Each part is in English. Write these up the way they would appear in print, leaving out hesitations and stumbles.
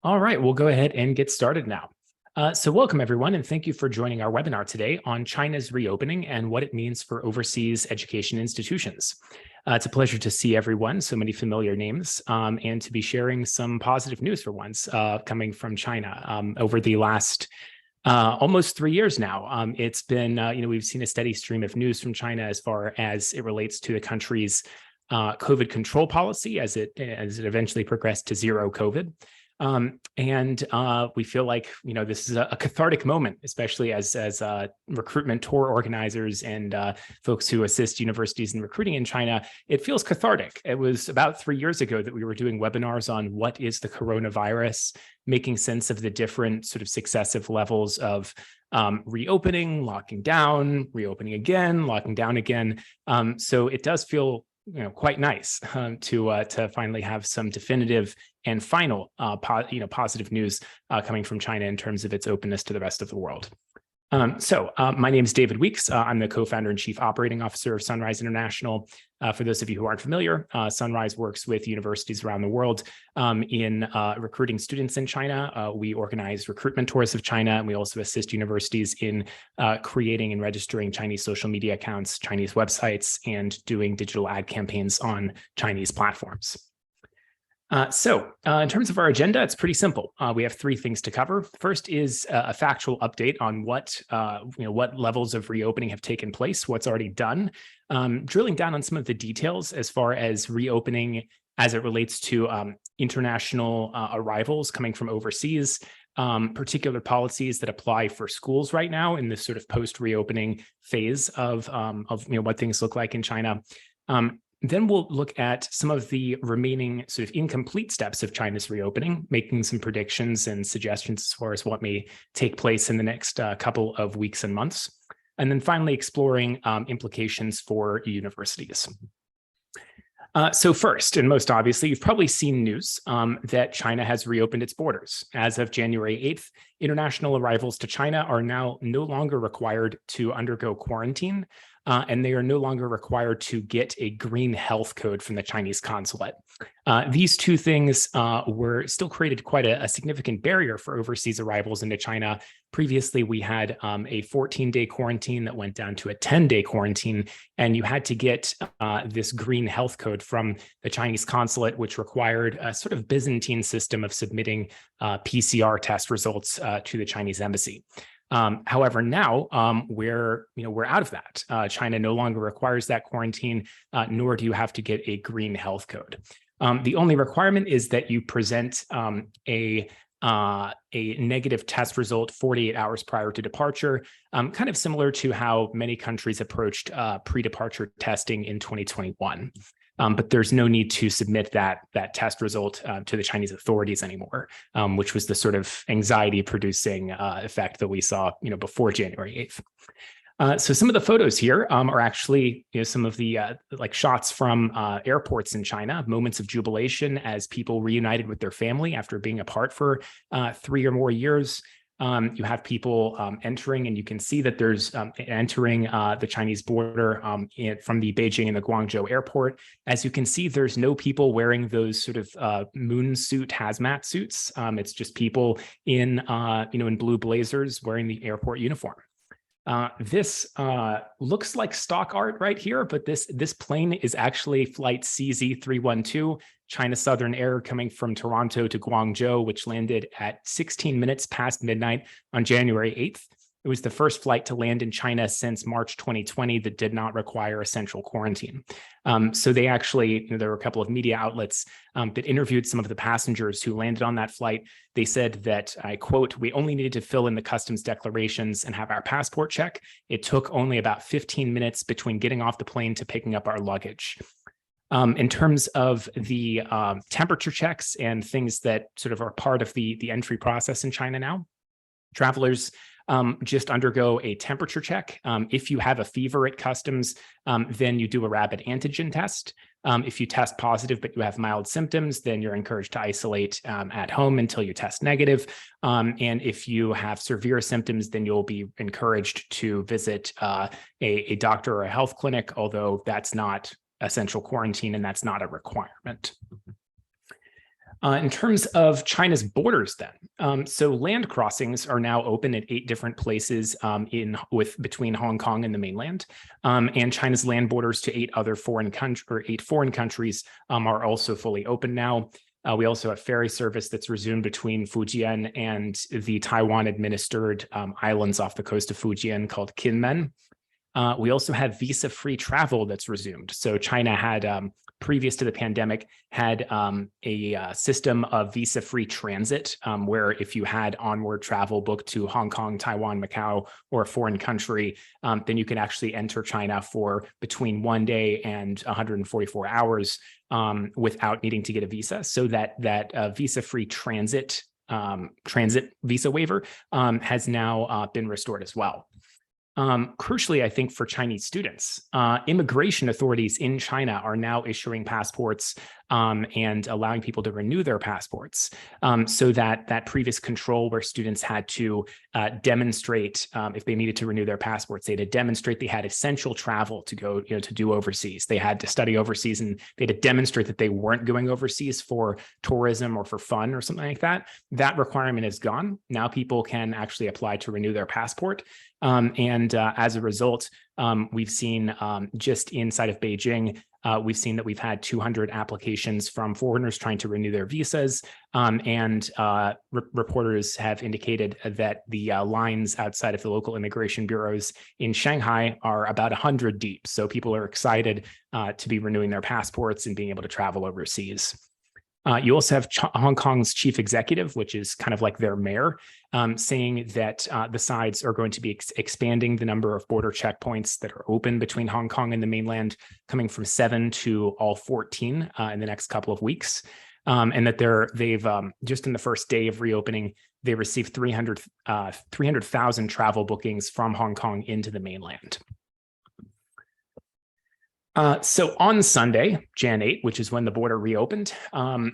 All right, we'll go ahead and get started now. So welcome everyone, and thank you for joining our webinar today on China's reopening and what it means for overseas education institutions. It's a pleasure to see everyone, so many familiar names, and to be sharing some positive news for once coming from China. Over the last almost 3 years now, it's been, we've seen a steady stream of news from China as far as it relates to the country's COVID control policy as it eventually progressed to zero COVID. We feel like, this is a cathartic moment, especially as recruitment tour organizers and folks who assist universities in recruiting in China. It feels cathartic. It was about 3 years ago that we were doing webinars on what is the coronavirus, making sense of the different sort of successive levels of reopening, locking down, reopening again, locking down again. So it does feel quite nice to finally have some definitive and final positive news coming from China in terms of its openness to the rest of the world. My name is David Weeks. I'm the co-founder and chief operating officer of Sunrise International. For those of you who aren't familiar, Sunrise works with universities around the world in recruiting students in China. We organize recruitment tours of China, and we also assist universities in creating and registering Chinese social media accounts, Chinese websites, and doing digital ad campaigns on Chinese platforms. In terms of our agenda, it's pretty simple. We have 3 things to cover. First is a factual update on what levels of reopening have taken place, what's already done, drilling down on some of the details as far as reopening as it relates to international arrivals coming from overseas, particular policies that apply for schools right now in this sort of post-reopening phase of what things look like in China. Then we'll look at some of the remaining sort of incomplete steps of China's reopening, making some predictions and suggestions as far as what may take place in the next couple of weeks and months. And then finally exploring implications for universities. So first, and most obviously, you've probably seen news that China has reopened its borders. As of January 8th, international arrivals to China are now no longer required to undergo quarantine, and they are no longer required to get a green health code from the Chinese consulate. These 2 things were still created quite a significant barrier for overseas arrivals into China. Previously, we had a 14-day quarantine that went down to a 10-day quarantine, and you had to get this green health code from the Chinese consulate, which required a sort of Byzantine system of submitting PCR test results to the Chinese embassy. However, now we're out of that. China no longer requires that quarantine, nor do you have to get a green health code. The only requirement is that you present a negative test result 48 hours prior to departure, kind of similar to how many countries approached pre-departure testing in 2021. But there's no need to submit that test result to the Chinese authorities anymore, which was the sort of anxiety-producing effect that we saw, before January 8th. So some of the photos here are actually some of the shots from airports in China, moments of jubilation as people reunited with their family after being apart for 3 or more years. You have people entering, and you can see that there's entering the Chinese border from the Beijing and the Guangzhou airport. As you can see, there's no people wearing those sort of moon suit hazmat suits. It's just people in blue blazers wearing the airport uniform. This looks like stock art right here, but this plane is actually flight CZ312, China Southern Air, coming from Toronto to Guangzhou, which landed at 16 minutes past midnight on January 8th. It was the first flight to land in China since March 2020 that did not require a central quarantine. So they actually, there were a couple of media outlets that interviewed some of the passengers who landed on that flight. They said that, I quote, "We only needed to fill in the customs declarations and have our passport check. It took only about 15 minutes between getting off the plane to picking up our luggage." In terms of the temperature checks and things that sort of are part of the entry process in China now, travelers just undergo a temperature check. If you have a fever at customs, then you do a rapid antigen test. If you test positive but you have mild symptoms, then you're encouraged to isolate at home until you test negative. And if you have severe symptoms, then you'll be encouraged to visit a doctor or a health clinic, although that's not essential quarantine and that's not a requirement. In terms of China's borders, then, so land crossings are now open at 8 different places between Hong Kong and the mainland, and China's land borders to 8 foreign countries are also fully open now. We also have ferry service that's resumed between Fujian and the Taiwan-administered islands off the coast of Fujian called Kinmen. We also have visa-free travel that's resumed. So China had, previous to the pandemic, had a system of visa-free transit, where if you had onward travel booked to Hong Kong, Taiwan, Macau, or a foreign country, then you could actually enter China for between 1 day and 144 hours without needing to get a visa. So that visa-free transit visa waiver has now been restored as well. Crucially, I think for Chinese students, immigration authorities in China are now issuing passports and allowing people to renew their passports, so that previous control where students had to demonstrate if they needed to renew their passports, they had to demonstrate they had essential travel to go, to do overseas. They had to study overseas, and they had to demonstrate that they weren't going overseas for tourism or for fun or something like that. That requirement is gone. Now people can actually apply to renew their passport. As a result, we've seen just inside of Beijing, we've seen that we've had 200 applications from foreigners trying to renew their visas. Reporters have indicated that the lines outside of the local immigration bureaus in Shanghai are about 100 deep. So people are excited to be renewing their passports and being able to travel overseas. You also have Hong Kong's chief executive, which is kind of like their mayor, saying that the sides are going to be expanding the number of border checkpoints that are open between Hong Kong and the mainland, coming from 7 to all 14 in the next couple of weeks. And that they've just in the first day of reopening, they received 300,000 travel bookings from Hong Kong into the mainland. So on Sunday, Jan 8, which is when the border reopened,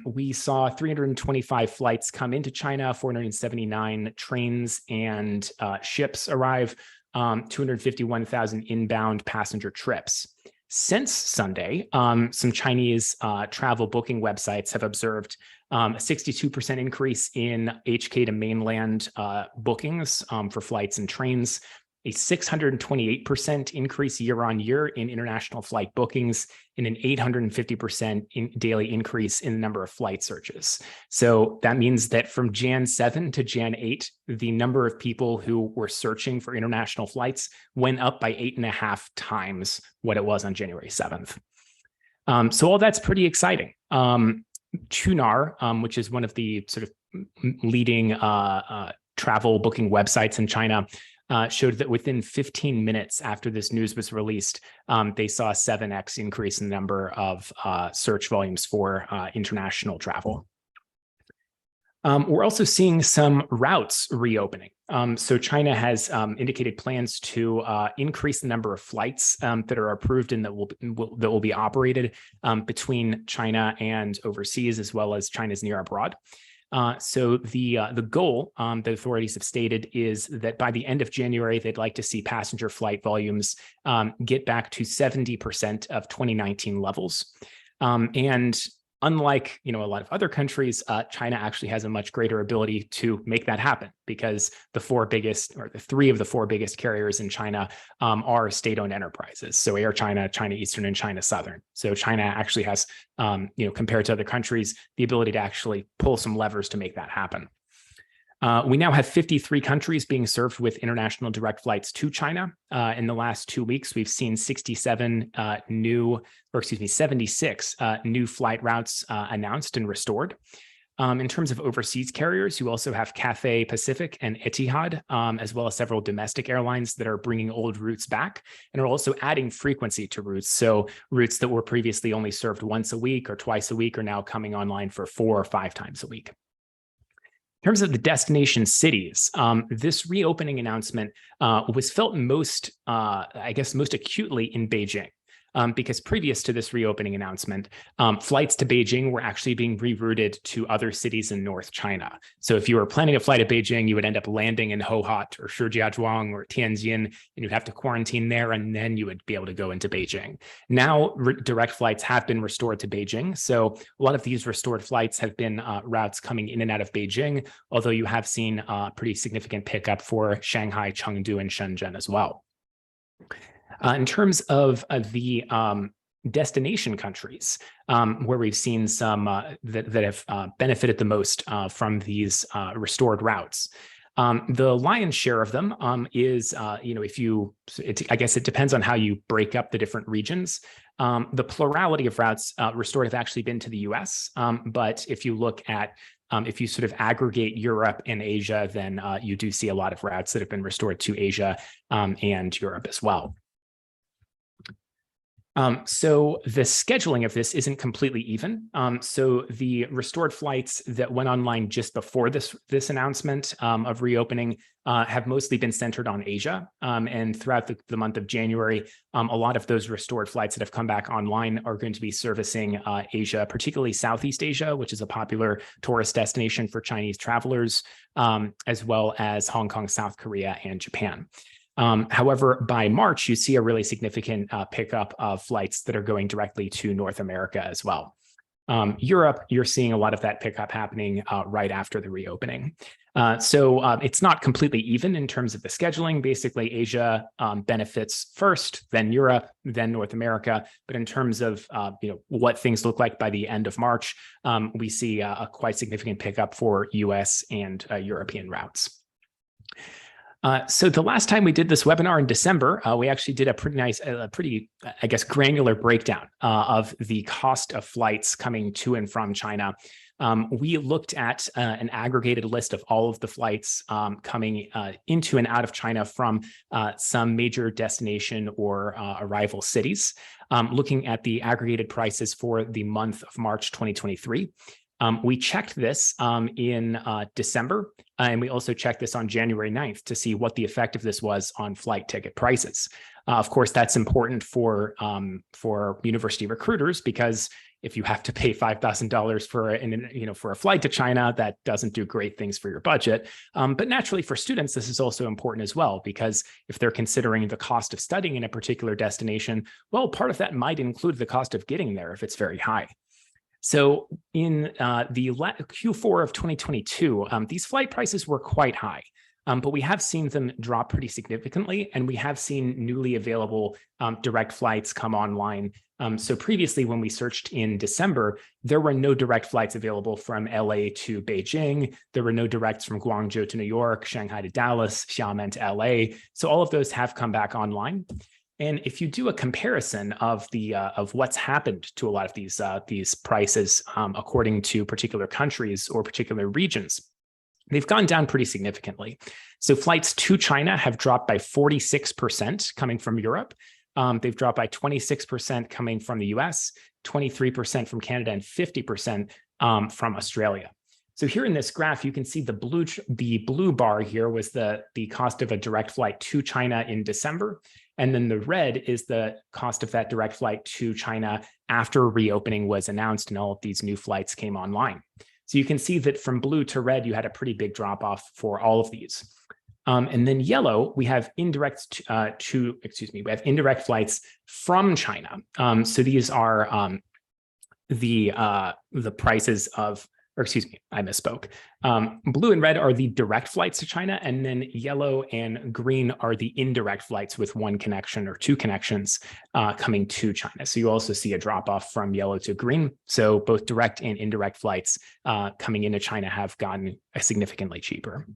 we saw 325 flights come into China, 479 trains and ships arrive, 251,000 inbound passenger trips. Since Sunday, some Chinese travel booking websites have observed a 62% increase in HK to mainland bookings for flights and trains, a 628% increase year on year in international flight bookings, and an 850% daily increase in the number of flight searches. So that means that from Jan 7 to Jan 8, the number of people who were searching for international flights went up by 8.5 times what it was on January 7th. So all that's pretty exciting. Qunar, which is one of the sort of leading travel booking websites in China, showed that within 15 minutes after this news was released, they saw a 7x increase in the number of search volumes for international travel. We're also seeing some routes reopening. So China has indicated plans to increase the number of flights that are approved and that will be operated between China and overseas, as well as China's near abroad. So the goal that authorities have stated is that by the end of January, they'd like to see passenger flight volumes get back to 70% of 2019 levels. And unlike a lot of other countries, China actually has a much greater ability to make that happen, because the three of the four biggest carriers in China are state-owned enterprises. So Air China, China Eastern, and China Southern. So China actually has, compared to other countries, the ability to actually pull some levers to make that happen. We now have 53 countries being served with international direct flights to China. In the last 2 weeks, we've seen 76 new flight routes announced and restored. In terms of overseas carriers, you also have Cathay Pacific and Etihad, as well as several domestic airlines that are bringing old routes back and are also adding frequency to routes. So routes that were previously only served once a week or twice a week are now coming online for 4 or 5 times a week. In terms of the destination cities, this reopening announcement was felt most acutely in Beijing. because previous to this reopening announcement, flights to Beijing were actually being rerouted to other cities in North China. So if you were planning a flight to Beijing, you would end up landing in Hohhot or Shijiazhuang or Tianjin, and you'd have to quarantine there, and then you would be able to go into Beijing. Now, direct flights have been restored to Beijing. So a lot of these restored flights have been routes coming in and out of Beijing, although you have seen a pretty significant pickup for Shanghai, Chengdu, and Shenzhen as well. In terms of the destination countries, where we've seen some that have benefited the most from these restored routes, the lion's share of them is, I guess it depends on how you break up the different regions. The plurality of routes restored have actually been to the US, but if you look at if you sort of aggregate Europe and Asia, then you do see a lot of routes that have been restored to Asia and Europe as well. So the scheduling of this isn't completely even. So the restored flights that went online just before this announcement of reopening have mostly been centered on Asia. And throughout the month of January, a lot of those restored flights that have come back online are going to be servicing Asia, particularly Southeast Asia, which is a popular tourist destination for Chinese travelers, as well as Hong Kong, South Korea, and Japan. However, by March, you see a really significant pickup of flights that are going directly to North America as well. Europe, you're seeing a lot of that pickup happening right after the reopening. So it's not completely even in terms of the scheduling. Basically, Asia benefits first, then Europe, then North America. But in terms of what things look like by the end of March, we see a quite significant pickup for US and European routes. So the last time we did this webinar in December, we actually did a pretty nice, I guess, granular breakdown of the cost of flights coming to and from China. We looked at an aggregated list of all of the flights coming into and out of China from some major destination or arrival cities, looking at the aggregated prices for the month of March 2023. We checked this in December, and we also checked this on January 9th to see what the effect of this was on flight ticket prices. Of course, that's important for university recruiters, because if you have to pay $5,000 for a flight to China, that doesn't do great things for your budget. But naturally, for students, this is also important as well, because if they're considering the cost of studying in a particular destination, well, part of that might include the cost of getting there if it's very high. So in the Q4 of 2022, these flight prices were quite high, but we have seen them drop pretty significantly, and we have seen newly available direct flights come online. So previously, when we searched in December, there were no direct flights available from LA to Beijing. There were no directs from Guangzhou to New York, Shanghai to Dallas, Xiamen to LA. So all of those have come back online. And if you do a comparison of what's happened to a lot of these prices according to particular countries or particular regions, they've gone down pretty significantly. So flights to China have dropped by 46% coming from Europe. They've dropped by 26% coming from the US, 23% from Canada, and 50% from Australia. So here in this graph, you can see the blue bar here was the cost of a direct flight to China in December. And then the red is the cost of that direct flight to China after reopening was announced and all of these new flights came online. So you can see that from blue to red, you had a pretty big drop off for all of these. And then yellow, we have indirect flights from China. So these are the prices of, or excuse me, I misspoke. Blue and red are the direct flights to China, and then yellow and green are the indirect flights with one connection or two connections coming to China. So you also see a drop off from yellow to green. So both direct and indirect flights coming into China have gotten significantly cheaper.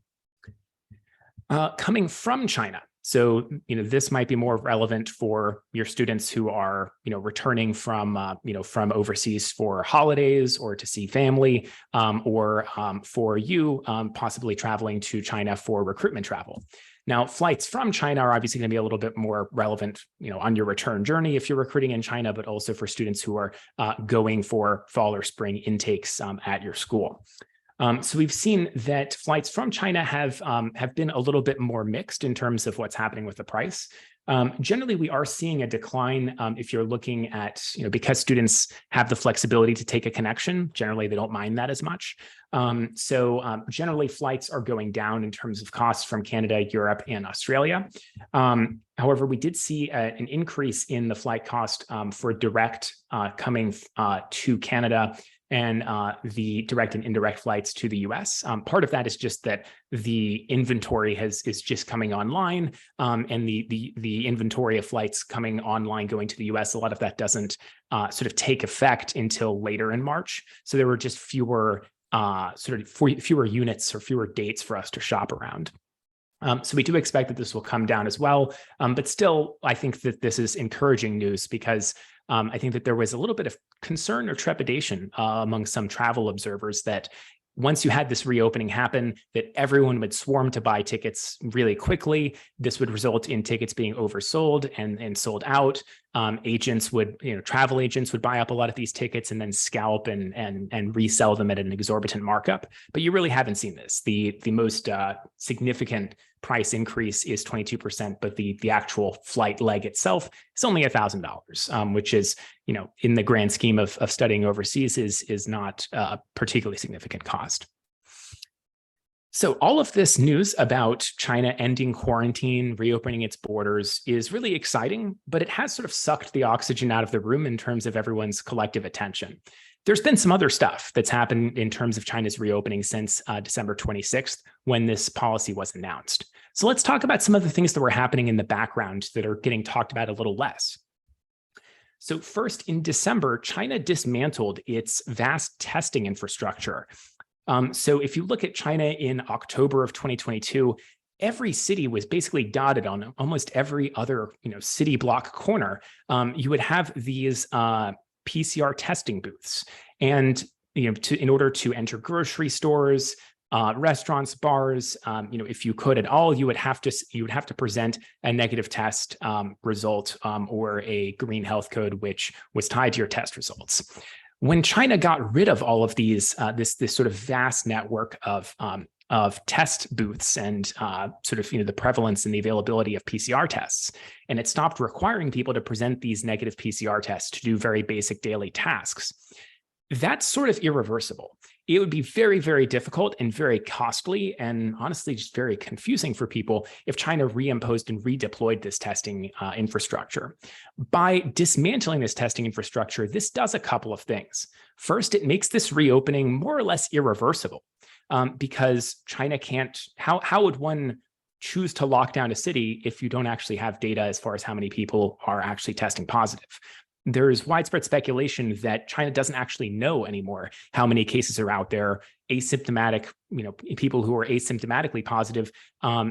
Coming from China. So, this might be more relevant for your students who are, returning from overseas for holidays or to see family, or for you possibly traveling to China for recruitment travel. Now, flights from China are obviously going to be a little bit more relevant, on your return journey if you're recruiting in China, but also for students who are going for fall or spring intakes at your school. So we've seen that flights from China have been a little bit more mixed in terms of what's happening with the price. Generally, we are seeing a decline if you're looking at, because students have the flexibility to take a connection, generally they don't mind that as much. Generally flights are going down in terms of costs from Canada, Europe, and Australia. However, we did see an increase in the flight cost for direct coming to Canada and the direct and indirect flights to the US. Part of that is just that the inventory is just coming online, and the inventory of flights coming online going to the US, a lot of that doesn't sort of take effect until later in March. So there were just fewer units or fewer dates for us to shop around. So we do expect that this will come down as well. But still, I think that this is encouraging news because I think that there was a little bit of concern or trepidation among some travel observers that once you had this reopening happen, that everyone would swarm to buy tickets really quickly. This would result in tickets being oversold and sold out. Travel agents would buy up a lot of these tickets and then scalp and resell them at an exorbitant markup. But you really haven't seen this. The most significant price increase is 22%, but the actual flight leg itself is only $1,000, which is, in the grand scheme of studying overseas is not a particularly significant cost. So all of this news about China ending quarantine, reopening its borders is really exciting, but it has sort of sucked the oxygen out of the room in terms of everyone's collective attention. There's been some other stuff that's happened in terms of China's reopening since December 26th, when this policy was announced. So let's talk about some of the things that were happening in the background that are getting talked about a little less. So first, in December, China dismantled its vast testing infrastructure. So if you look at China in October of 2022, every city was basically dotted on almost every other city block corner. You would have these PCR testing booths, and in order to enter grocery stores, restaurants, bars, if you could at all, you would have to present a negative test result or a green health code, which was tied to your test results. When China got rid of all of these, this sort of vast network of test booths and the prevalence and the availability of PCR tests, and it stopped requiring people to present these negative PCR tests to do very basic daily tasks, that's sort of irreversible. It would be very, very difficult and very costly and honestly just very confusing for people if China reimposed and redeployed this testing infrastructure. By dismantling this testing infrastructure, this does a couple of things. First, it makes this reopening more or less irreversible because China can't, how would one choose to lock down a city if you don't actually have data as far as how many people are actually testing positive? There's widespread speculation that China doesn't actually know anymore how many cases are out there. Asymptomatic, people who are asymptomatically positive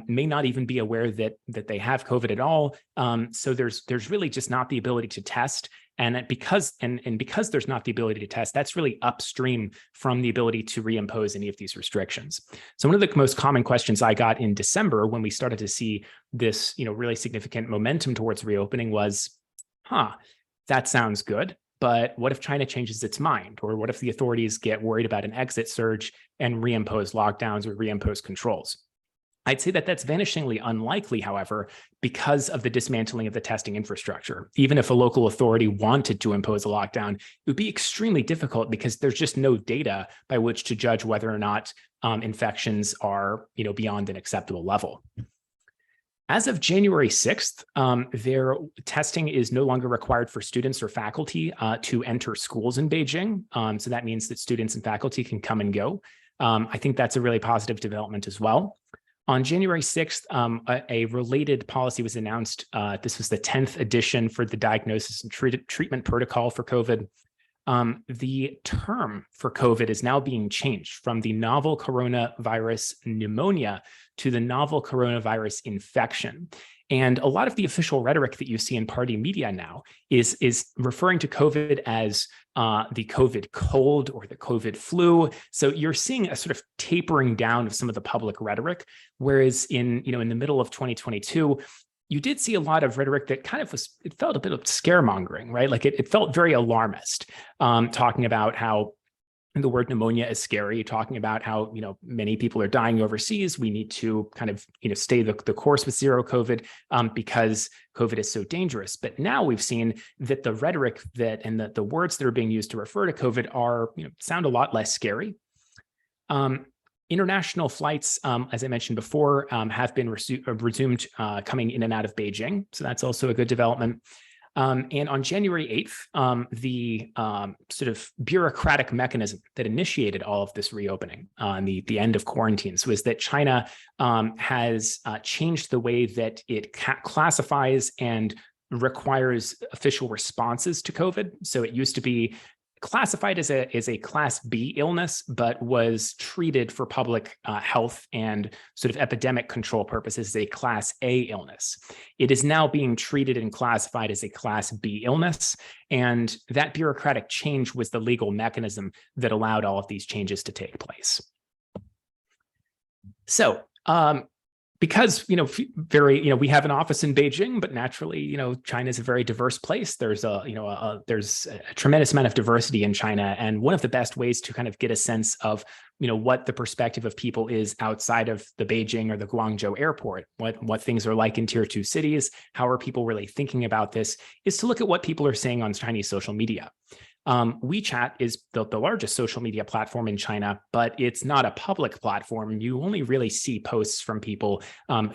may not even be aware that they have COVID at all. So there's really just not the ability to test. And because there's not the ability to test, that's really upstream from the ability to reimpose any of these restrictions. So one of the most common questions I got in December when we started to see this, really significant momentum towards reopening was, that sounds good, but what if China changes its mind? Or what if the authorities get worried about an exit surge and reimpose lockdowns or reimpose controls? I'd say that that's vanishingly unlikely, however, because of the dismantling of the testing infrastructure. Even if a local authority wanted to impose a lockdown, it would be extremely difficult because there's just no data by which to judge whether or not infections are, beyond an acceptable level. As of January 6th, their testing is no longer required for students or faculty to enter schools in Beijing. So that means that students and faculty can come and go. I think that's a really positive development as well. On January 6th, a related policy was announced. This was the 10th edition for the diagnosis and treatment protocol for COVID. The term for COVID is now being changed from the novel coronavirus pneumonia to the novel coronavirus infection. And a lot of the official rhetoric that you see in party media now is referring to COVID as the COVID cold or the COVID flu. So you're seeing a sort of tapering down of some of the public rhetoric, whereas in the middle of 2022, you did see a lot of rhetoric that kind of it felt a bit of scaremongering, right? Like it felt very alarmist, talking about how the word pneumonia is scary, talking about how, many people are dying overseas. We need to kind of, stay the course with zero COVID because COVID is so dangerous. But now we've seen that the rhetoric and the words that are being used to refer to COVID are, sound a lot less scary. International flights, as I mentioned before, have been resumed coming in and out of Beijing. So that's also a good development. And on January 8th, the sort of bureaucratic mechanism that initiated all of this reopening on the end of quarantines was that China has changed the way that it classifies and requires official responses to COVID. So it used to be classified as a class B illness, but was treated for public health and sort of epidemic control purposes as a class A illness. It is now being treated and classified as a class B illness. And that bureaucratic change was the legal mechanism that allowed all of these changes to take place. So, because, we have an office in Beijing, but naturally, China is a very diverse place. There's there's a tremendous amount of diversity in China. And one of the best ways to kind of get a sense of, what the perspective of people is outside of the Beijing or the Guangzhou airport, what things are like in tier 2 cities, how are people really thinking about this, is to look at what people are saying on Chinese social media. WeChat is the largest social media platform in China, but it's not a public platform. You only really see posts from people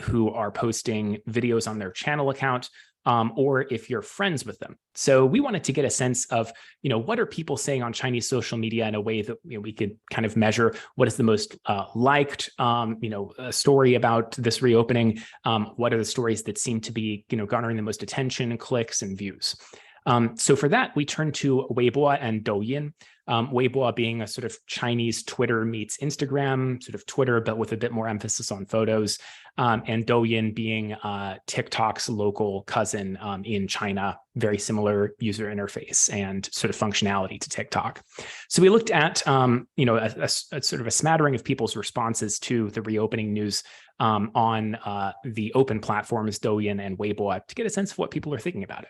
who are posting videos on their channel account, or if you're friends with them. So we wanted to get a sense of, what are people saying on Chinese social media in a way that we could kind of measure what is the most liked, a story about this reopening. What are the stories that seem to be, garnering the most attention, clicks, and views. So for that, we turn to Weibo and Douyin. Weibo being a sort of Chinese Twitter meets Instagram, sort of Twitter, but with a bit more emphasis on photos, and Douyin being TikTok's local cousin in China, very similar user interface and sort of functionality to TikTok. So we looked at, a sort of a smattering of people's responses to the reopening news on the open platforms, Douyin and Weibo, to get a sense of what people are thinking about it.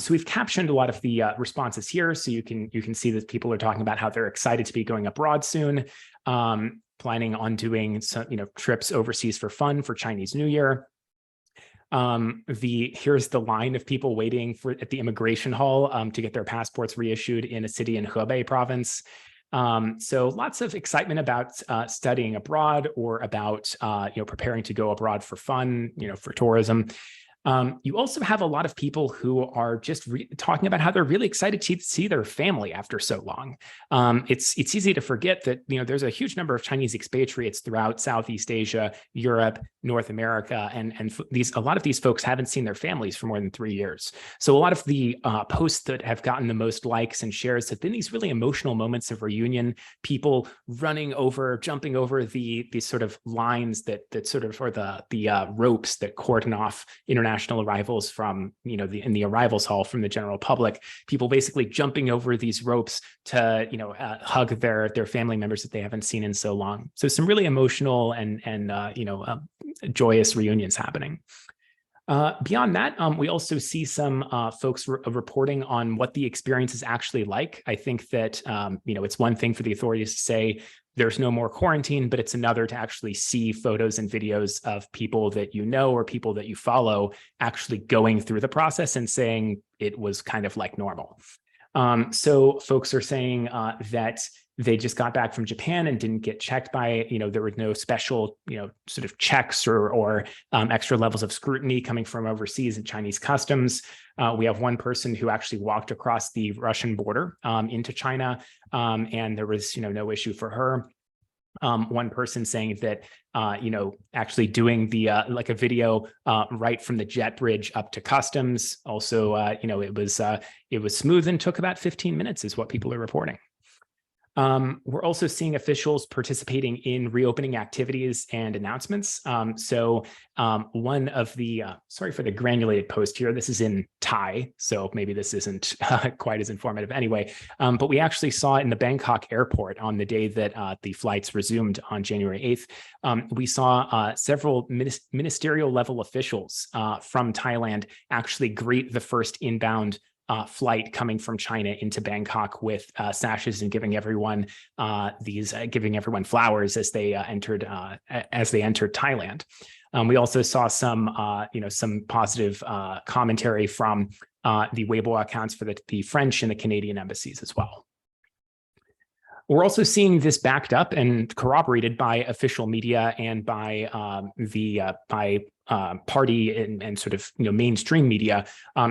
So we've captioned a lot of the responses here, so you can see that people are talking about how they're excited to be going abroad soon, planning on doing some, trips overseas for fun for Chinese New Year. Here's the line of people waiting at the immigration hall to get their passports reissued in a city in Hebei province. So lots of excitement about studying abroad or about preparing to go abroad for fun, for tourism. You also have a lot of people who are just talking about how they're really excited to see their family after so long. It's easy to forget that there's a huge number of Chinese expatriates throughout Southeast Asia, Europe, North America, and a lot of these folks haven't seen their families for more than 3 years. So a lot of the posts that have gotten the most likes and shares have been these really emotional moments of reunion, people running over, jumping over the sort of lines that sort of are the ropes that cordon off international arrivals from, in the arrivals hall from the general public, people basically jumping over these ropes to, hug their family members that they haven't seen in so long. So some really emotional and joyous reunions happening. Beyond that, we also see some folks reporting on what the experience is actually like. I think that, it's one thing for the authorities to say there's no more quarantine, but it's another to actually see photos and videos of people that or people that you follow actually going through the process and saying it was kind of like normal. So folks are saying that they just got back from Japan and didn't get checked by, there were no special, sort of checks or extra levels of scrutiny coming from overseas and Chinese customs. We have one person who actually walked across the Russian border into China, and there was, no issue for her. One person saying that, actually doing the like a video right from the jet bridge up to customs. Also, it was smooth and took about 15 minutes is what people are reporting. We're also seeing officials participating in reopening activities and announcements. So one of the, sorry for the granulated post here, this is in Thai, so maybe this isn't quite as informative anyway, but we actually saw in the Bangkok airport on the day that the flights resumed on January 8th, we saw several ministerial level officials from Thailand actually greet the first inbound flight coming from China into Bangkok with sashes and giving everyone giving everyone flowers as they entered Thailand. We also saw some positive commentary from the Weibo accounts for the French and the Canadian embassies as well. We're also seeing this backed up and corroborated by official media and by party and sort of mainstream media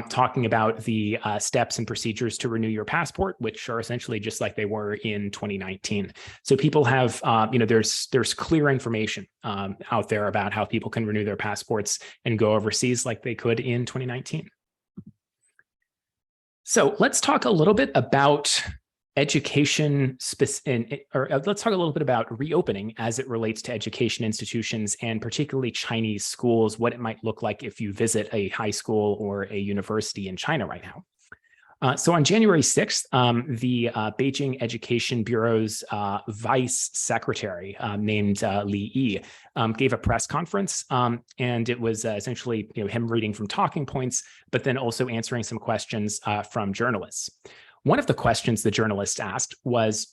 talking about the steps and procedures to renew your passport, which are essentially just like they were in 2019. So people have there's clear information out there about how people can renew their passports and go overseas like they could in 2019. So let's talk a little bit about education, or let's talk a little bit about reopening as it relates to education institutions and particularly Chinese schools, what it might look like if you visit a high school or a university in China right now. So on January 6th, the Beijing Education Bureau's vice secretary named Li Yi gave a press conference, and it was essentially him reading from talking points, but then also answering some questions from journalists. One of the questions the journalist asked was,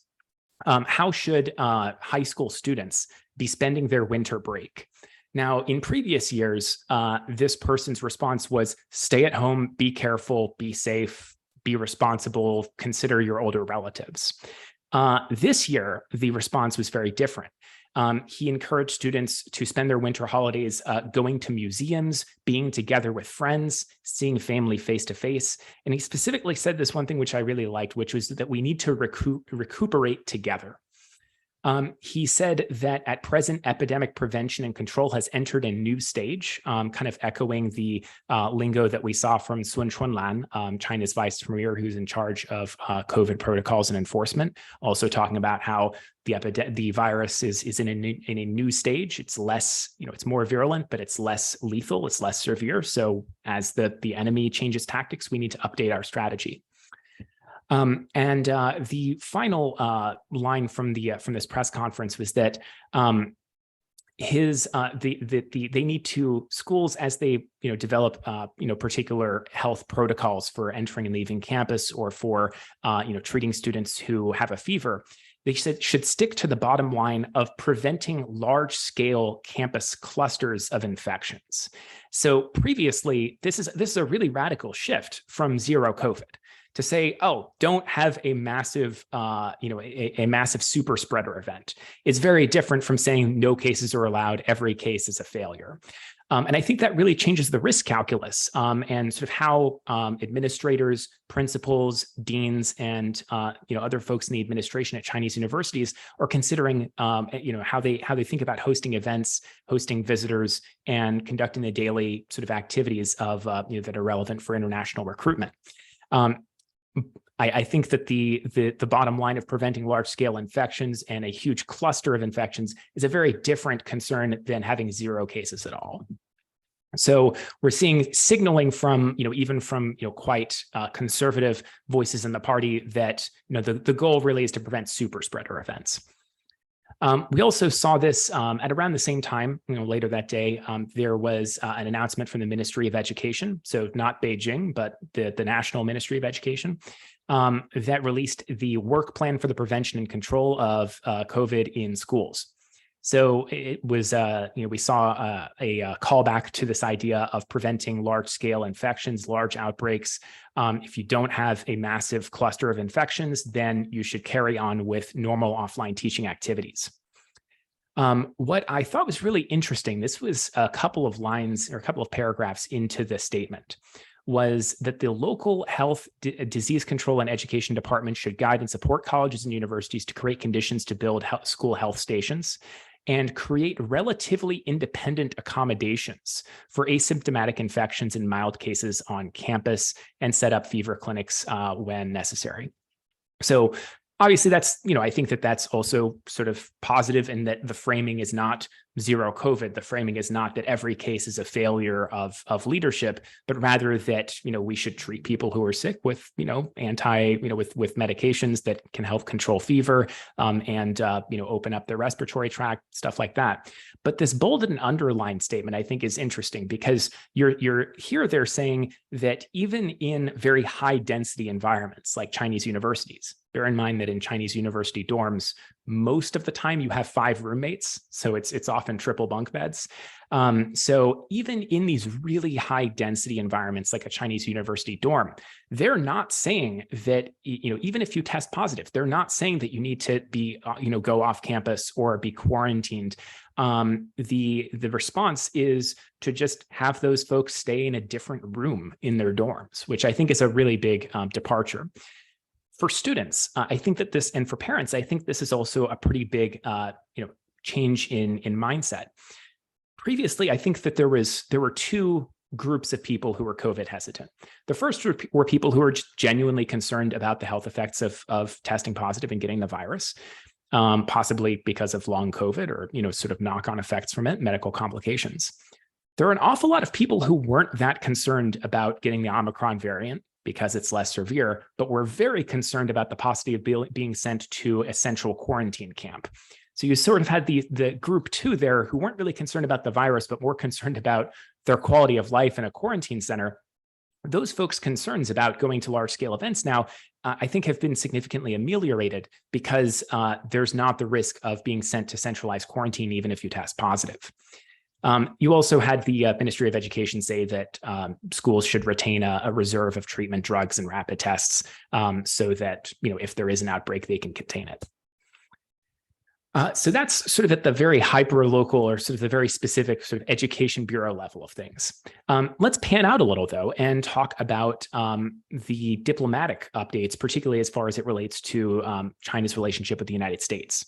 how should high school students be spending their winter break? Now, in previous years, this person's response was, stay at home, be careful, be safe, be responsible, consider your older relatives. This year, the response was very different. He encouraged students to spend their winter holidays going to museums, being together with friends, seeing family face to face. And he specifically said this one thing which I really liked, which was that we need to recuperate together. He said that at present, epidemic prevention and control has entered a new stage, kind of echoing the lingo that we saw from Sun Chunlan, China's vice premier, who's in charge of COVID protocols and enforcement, also talking about how the virus is in a new stage. It's less, it's more virulent, but it's less lethal, it's less severe. So as the enemy changes tactics, we need to update our strategy. The final line from this press conference was that they need to, schools, as they develop particular health protocols for entering and leaving campus, or for treating students who have a fever, they should stick to the bottom line of preventing large-scale campus clusters of infections. So previously, this is a really radical shift from zero COVID to say, oh, don't have a massive, a massive super spreader event. It's very different from saying no cases are allowed, every case is a failure. And I think that really changes the risk calculus and sort of how administrators, principals, deans, and other folks in the administration at Chinese universities are considering how they think about hosting events, hosting visitors, and conducting the daily sort of activities of that are relevant for international recruitment. I think that the bottom line of preventing large-scale infections and a huge cluster of infections is a very different concern than having zero cases at all. So we're seeing signaling from, even from, quite conservative voices in the party that, the goal really is to prevent super spreader events. We also saw this at around the same time, later that day, there was an announcement from the Ministry of Education, so not Beijing, but the National Ministry of Education, that released the work plan for the prevention and control of COVID in schools. So it was, we saw a callback to this idea of preventing large-scale infections, large outbreaks. If you don't have a massive cluster of infections, then you should carry on with normal offline teaching activities. What I thought was really interesting, this was a couple of lines or a couple of paragraphs into the statement, was that the local health, disease control, and education department should guide and support colleges and universities to create conditions to build school health stations and create relatively independent accommodations for asymptomatic infections and mild cases on campus, and set up fever clinics when necessary. So Obviously, that's, I think that that's also sort of positive in that the framing is not zero COVID. The framing is not that every case is a failure of leadership, but rather that, we should treat people who are sick with, with medications that can help control fever, and open up their respiratory tract, stuff like that. But this bolded and underlined statement, I think, is interesting because they're saying that even in very high density environments like Chinese universities, bear in mind that in Chinese university dorms, most of the time you have 5 roommates, so it's often triple bunk beds. So even in these really high density environments like a Chinese university dorm, they're not saying that, even if you test positive, they're not saying that you need to be, go off campus or be quarantined. The response is to just have those folks stay in a different room in their dorms, which I think is a really big departure. For students, I think that this, and for parents, I think this is also a pretty big, change in mindset. Previously, I think that there were 2 groups of people who were COVID hesitant. The first were people who were genuinely concerned about the health effects of testing positive and getting the virus, possibly because of long COVID or, sort of knock-on effects from it, medical complications. There are an awful lot of people who weren't that concerned about getting the Omicron variant because it's less severe, but we're very concerned about the possibility of being sent to a central quarantine camp. So you sort of had the group 2 there who weren't really concerned about the virus, but more concerned about their quality of life in a quarantine center. Those folks' concerns about going to large scale events now, I think, have been significantly ameliorated because there's not the risk of being sent to centralized quarantine, even if you test positive. You also had the Ministry of Education say that schools should retain a reserve of treatment drugs and rapid tests so that, if there is an outbreak, they can contain it. So that's sort of at the very hyper-local or sort of the very specific sort of education bureau level of things. Let's pan out a little, though, and talk about the diplomatic updates, particularly as far as it relates to China's relationship with the United States.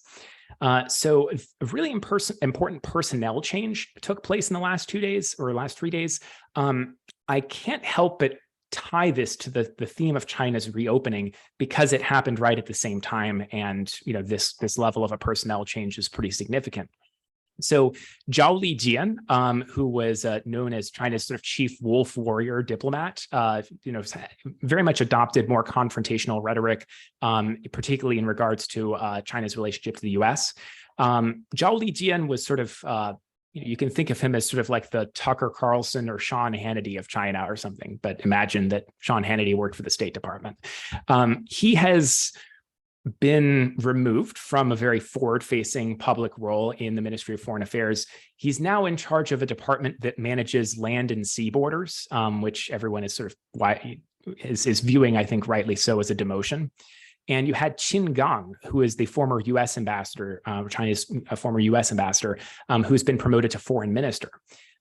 So a really important personnel change took place in the last 2 days or last 3 days. I can't help but tie this to the theme of China's reopening because it happened right at the same time. And, this level of a personnel change is pretty significant. So Zhao Lijian, who was known as China's sort of chief wolf warrior diplomat, very much adopted more confrontational rhetoric, particularly in regards to China's relationship to the U.S. Zhao Lijian was sort of, you can think of him as sort of like the Tucker Carlson or Sean Hannity of China or something, but imagine that Sean Hannity worked for the State Department. He has been removed from a very forward-facing public role in the Ministry of Foreign Affairs. He's now in charge of a department that manages land and sea borders, which everyone is sort of is viewing, I think rightly so, as a demotion. And you had Qin Gang, who is the former U.S. ambassador, China's former U.S. ambassador, who's been promoted to foreign minister.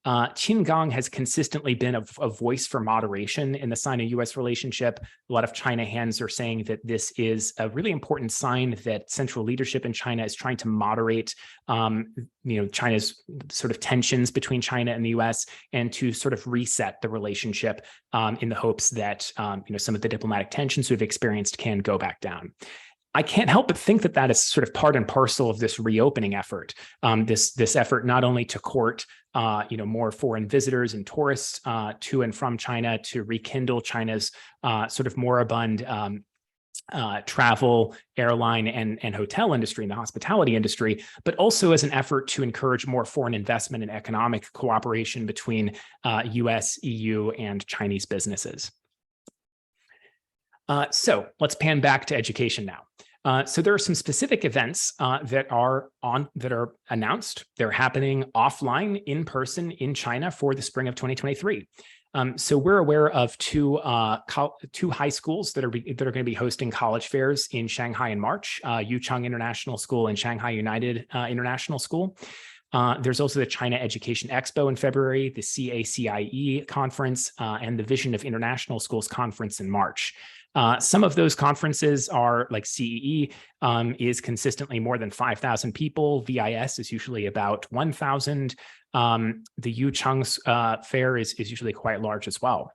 Qin Gang has consistently been a voice for moderation in the Sino-U.S. relationship. A lot of China hands are saying that this is a really important sign that central leadership in China is trying to moderate, China's sort of tensions between China and the U.S. and to sort of reset the relationship in the hopes that, some of the diplomatic tensions we've experienced can go back down. I can't help but think that that is sort of part and parcel of this reopening effort. This effort not only to court, more foreign visitors and tourists to and from China, to rekindle China's sort of moribund travel, airline, and hotel industry, and the hospitality industry, but also as an effort to encourage more foreign investment and economic cooperation between U.S., EU, and Chinese businesses. So let's pan back to education now. So there are some specific events that are announced. They're happening offline, in person, in China for the spring of 2023. So we're aware of two high schools that are going to be hosting college fairs in Shanghai in March: Yucheng International School and Shanghai United International School. There's also the China Education Expo in February, the CACIE conference, and the Vision of International Schools conference in March. Some of those conferences are like CEE is consistently more than 5,000 people. VIS is usually about 1,000. The Yucheng fair is usually quite large as well.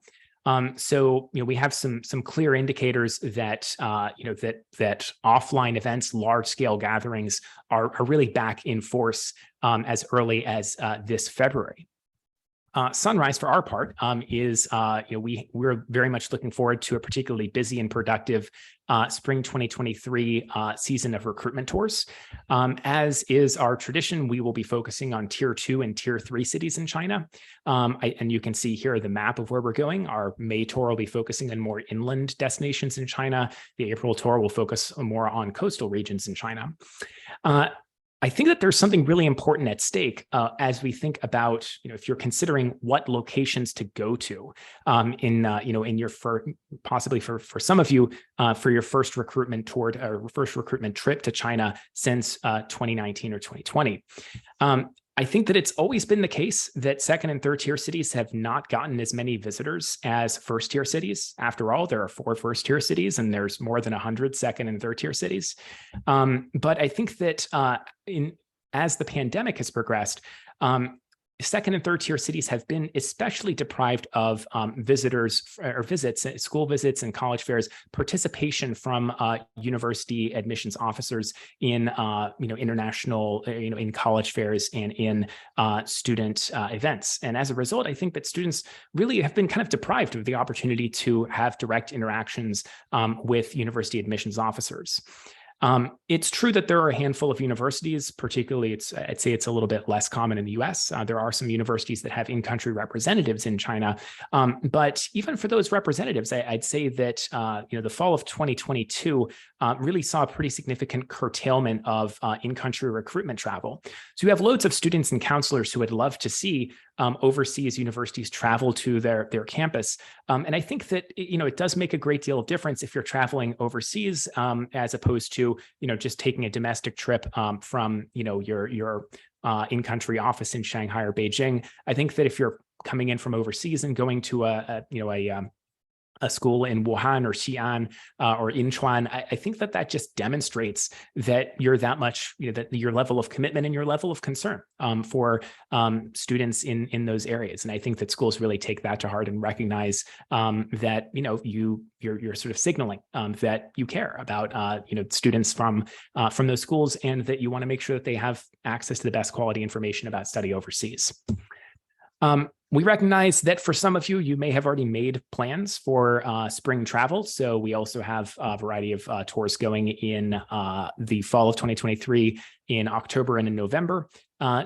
So we have some clear indicators that that offline events, large scale gatherings are really back in force as early as this February. Sunrise, for our part, is we're very much looking forward to a particularly busy and productive spring 2023 season of recruitment tours. As is our tradition, we will be focusing on tier 2 and tier 3 cities in China. And you can see here the map of where we're going. Our May tour will be focusing on more inland destinations in China. The April tour will focus more on coastal regions in China. I think that there's something really important at stake as we think about, if you're considering what locations to go to in your possibly for some of you for your first recruitment toward or first recruitment trip to China since 2019 or 2020. I think that it's always been the case that second and third tier cities have not gotten as many visitors as first tier cities. After all, there are 4 first tier cities and there's more than 100 second and third tier cities. But I think that as the pandemic has progressed, second and third tier cities have been especially deprived of visitors or visits, school visits and college fairs, participation from university admissions officers in international, in college fairs and in student events. And as a result, I think that students really have been kind of deprived of the opportunity to have direct interactions with university admissions officers. It's true that there are a handful of universities, particularly I'd say it's a little bit less common in the US. There are some universities that have in-country representatives in China. But even for those representatives, I'd say that the fall of 2022 really saw a pretty significant curtailment of in-country recruitment travel. So you have loads of students and counselors who would love to see overseas universities travel to their campus. And I think that, it does make a great deal of difference if you're traveling overseas as opposed to, just taking a domestic trip from, your in-country office in Shanghai or Beijing. I think that if you're coming in from overseas and going to a school in Wuhan or Xi'an or Incheon, I think that just demonstrates that you're that much, that your level of commitment and your level of concern for students in those areas. And I think that schools really take that to heart and recognize that, you're sort of signaling that you care about, students from those schools and that you want to make sure that they have access to the best quality information about study overseas. We recognize that for some of you, you may have already made plans for spring travel. So we also have a variety of tours going in the fall of 2023 in October and in November.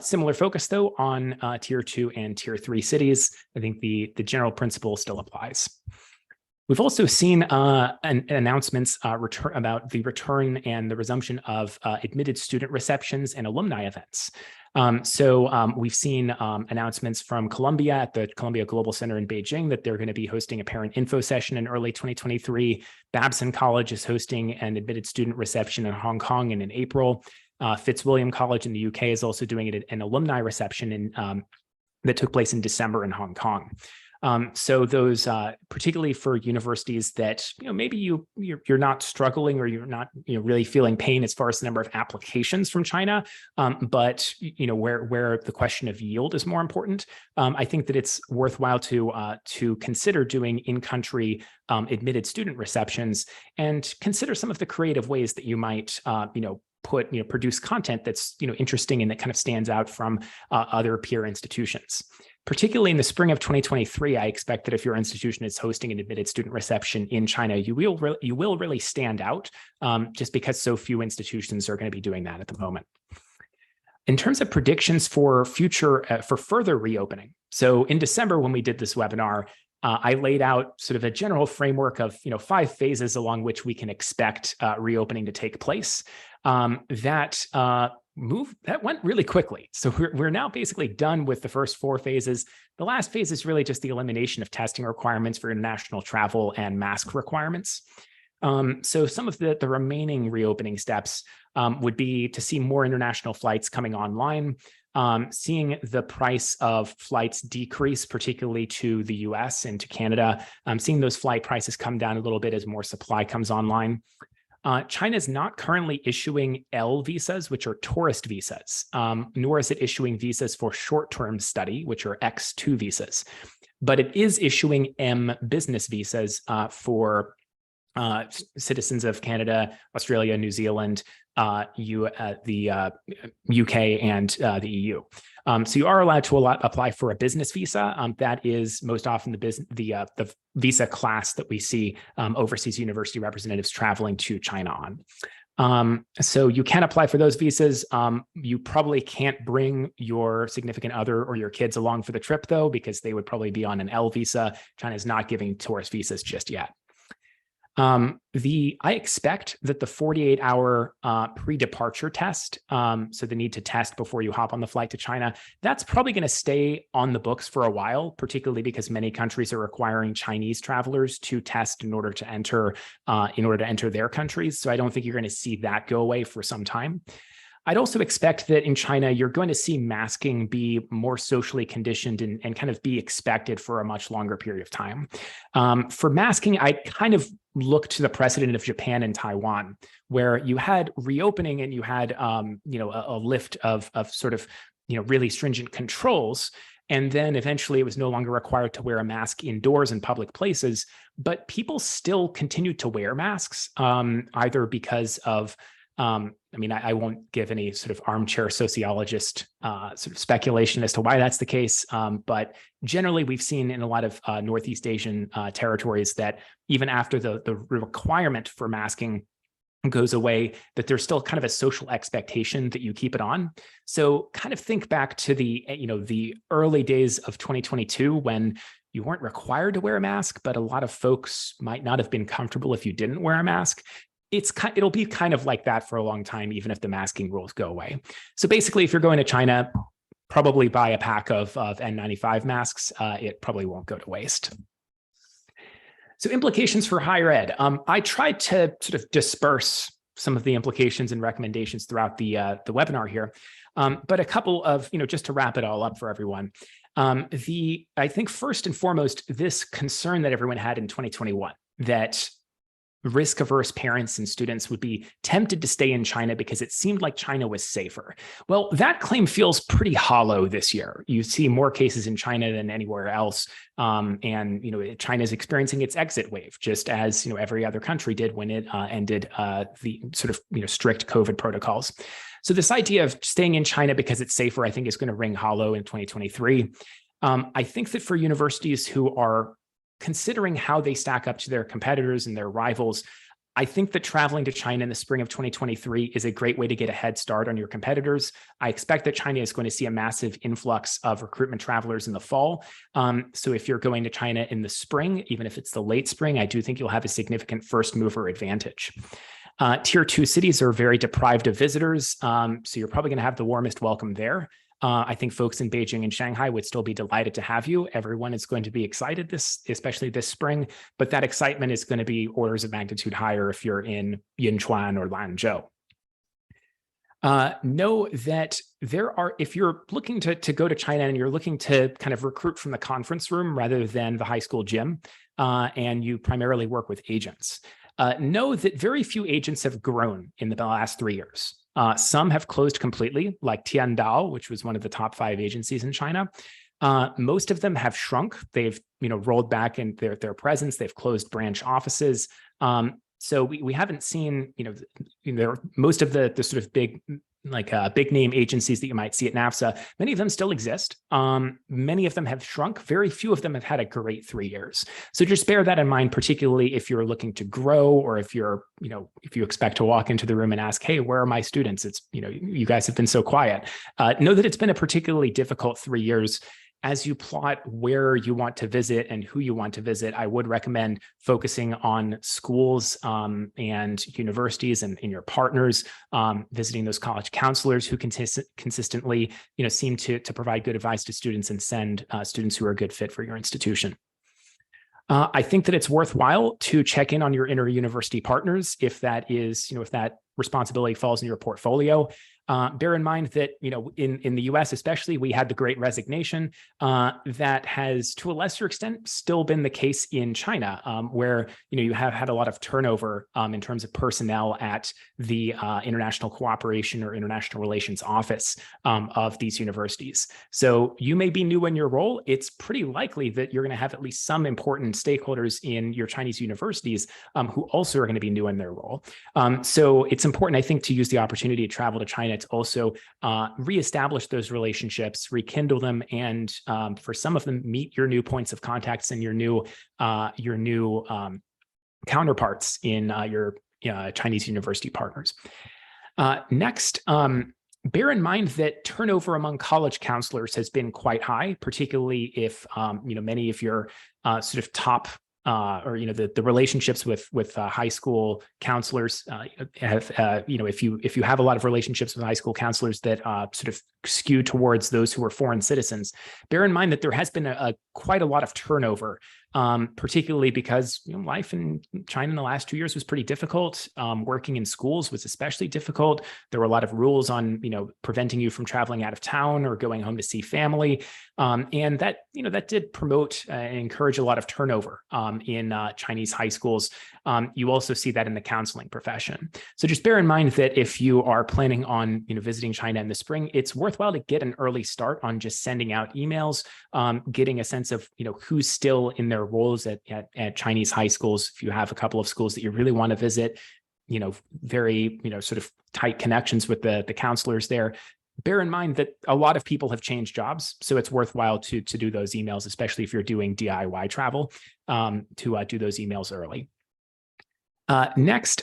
Similar focus, though, on tier 2 and tier 3 cities. I think the general principle still applies. We've also seen announcements about the return and the resumption of admitted student receptions and alumni events. So we've seen announcements from Columbia at the Columbia Global Center in Beijing that they're going to be hosting a parent info session in early 2023. Babson College is hosting an admitted student reception in Hong Kong and in April. Fitzwilliam College in the UK is also doing an alumni reception that took place in December in Hong Kong. So those, particularly for universities that, maybe you're not struggling or you're not, really feeling pain as far as the number of applications from China, but, where the question of yield is more important. I think that it's worthwhile to consider doing in-country admitted student receptions and consider some of the creative ways that you might, produce content that's, interesting and that kind of stands out from other peer institutions. Particularly in the spring of 2023, I expect that if your institution is hosting an admitted student reception in China, you will really stand out just because so few institutions are going to be doing that at the moment. In terms of predictions for further reopening, so in December when we did this webinar, I laid out sort of a general framework of 5 phases along which we can expect reopening to take place. That went really quickly. So we're now basically done with the first 4 phases. The last phase is really just the elimination of testing requirements for international travel and mask requirements. So some of the remaining reopening steps would be to see more international flights coming online, seeing the price of flights decrease, particularly to the US and to Canada, seeing those flight prices come down a little bit as more supply comes online. China is not currently issuing L visas, which are tourist visas, nor is it issuing visas for short-term study, which are X2 visas. but it is issuing M business visas for citizens of Canada, Australia, New Zealand, the UK, and the EU. So you are allowed to apply for a business visa. That is most often the visa class that we see overseas university representatives traveling to China on. So you can apply for those visas. You probably can't bring your significant other or your kids along for the trip, though, because they would probably be on an L visa. China is not giving tourist visas just yet. I expect that the 48-hour pre-departure test, so the need to test before you hop on the flight to China, that's probably going to stay on the books for a while, particularly because many countries are requiring Chinese travelers to test in order to enter their countries. So I don't think you're going to see that go away for some time. I'd also expect that in China, you're going to see masking be more socially conditioned and kind of be expected for a much longer period of time. For masking, I kind of look to the precedent of Japan and Taiwan, where you had reopening and you had a lift of sort of really stringent controls. And then eventually it was no longer required to wear a mask indoors in public places, but people still continued to wear masks, either because of I won't give any sort of armchair sociologist sort of speculation as to why that's the case. But generally, we've seen in a lot of Northeast Asian territories that even after the requirement for masking goes away, that there's still kind of a social expectation that you keep it on. So kind of think back to the early days of 2022 when you weren't required to wear a mask, but a lot of folks might not have been comfortable if you didn't wear a mask. It'll be kind of like that for a long time, even if the masking rules go away. So basically, if you're going to China, probably buy a pack of N95 masks. It probably won't go to waste. So implications for higher ed. I tried to sort of disperse some of the implications and recommendations throughout the webinar here, but a couple of, just to wrap it all up for everyone. I think first and foremost, this concern that everyone had in 2021, that risk-averse parents and students would be tempted to stay in China because it seemed like China was safer. Well, that claim feels pretty hollow this year. You see more cases in China than anywhere else. And China is experiencing its exit wave, just as every other country did when it ended the sort of strict COVID protocols. So this idea of staying in China because it's safer, I think, is going to ring hollow in 2023. I think that for universities who are considering how they stack up to their competitors and their rivals, I think that traveling to China in the spring of 2023 is a great way to get a head start on your competitors. I expect that China is going to see a massive influx of recruitment travelers in the fall. So if you're going to China in the spring, even if it's the late spring, I do think you'll have a significant first mover advantage. Tier 2 cities are very deprived of visitors, so you're probably going to have the warmest welcome there. I think folks in Beijing and Shanghai would still be delighted to have you. Everyone is going to be excited especially this spring, but that excitement is going to be orders of magnitude higher if you're in Yinchuan or Lanzhou. Know that if you're looking to go to China and you're looking to kind of recruit from the conference room rather than the high school gym, and you primarily work with agents, know that very few agents have grown in the last 3 years. Some have closed completely, like Tiandao, which was one of the top 5 agencies in China. Most of them have shrunk. They've rolled back in their presence. They've closed branch offices. So we haven't seen most of the sort of big name agencies that you might see at NAFSA. Many of them still exist. Many of them have shrunk. Very few of them have had a great 3 years. So just bear that in mind, particularly if you're looking to grow, or if if you expect to walk into the room and ask, hey, where are my students? It's, you guys have been so quiet. Know that it's been a particularly difficult 3 years. As you plot where you want to visit and who you want to visit, I would recommend focusing on schools and universities and your partners, visiting those college counselors who consistently seem to provide good advice to students and send students who are a good fit for your institution. I think that it's worthwhile to check in on your inter-university partners if that responsibility falls in your portfolio. Bear in mind that, in the US especially, we had the Great Resignation. That has, to a lesser extent, still been the case in China, where you have had a lot of turnover in terms of personnel at the International Cooperation or International Relations Office of these universities. So you may be new in your role. It's pretty likely that you're going to have at least some important stakeholders in your Chinese universities who also are going to be new in their role. So it's important, I think, to use the opportunity to travel to China to also reestablish those relationships, rekindle them, and for some of them, meet your new points of contacts and your new counterparts in your Chinese university partners. Next, bear in mind that turnover among college counselors has been quite high, particularly if many of your sort of top or the relationships with high school counselors have if you have a lot of relationships with high school counselors that sort of skew towards those who are foreign citizens, bear in mind that there has been quite a lot of turnover, particularly because life in China in the last 2 years was pretty difficult. Working in schools was especially difficult. There were a lot of rules on preventing you from traveling out of town or going home to see family, and that did promote and encourage a lot of turnover in Chinese high schools. You also see that in the counseling profession. So just bear in mind that if you are planning on visiting China in the spring, it's worthwhile to get an early start on just sending out emails, getting a sense of who's still in their roles at Chinese high schools. If you have a couple of schools that you really want to visit, very sort of tight connections with the counselors there. Bear in mind that a lot of people have changed jobs, so it's worthwhile to do those emails, especially if you're doing DIY travel, to do those emails early. Next,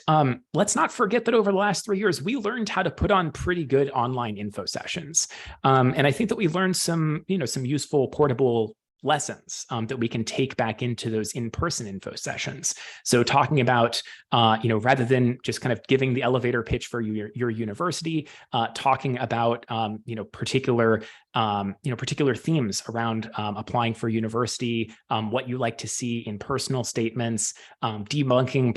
let's not forget that over the last 3 years, we learned how to put on pretty good online info sessions. And I think that we learned some useful portable lessons that we can take back into those in-person info sessions. So talking about, rather than just kind of giving the elevator pitch for your university, talking about, particular themes around applying for university, what you like to see in personal statements, debunking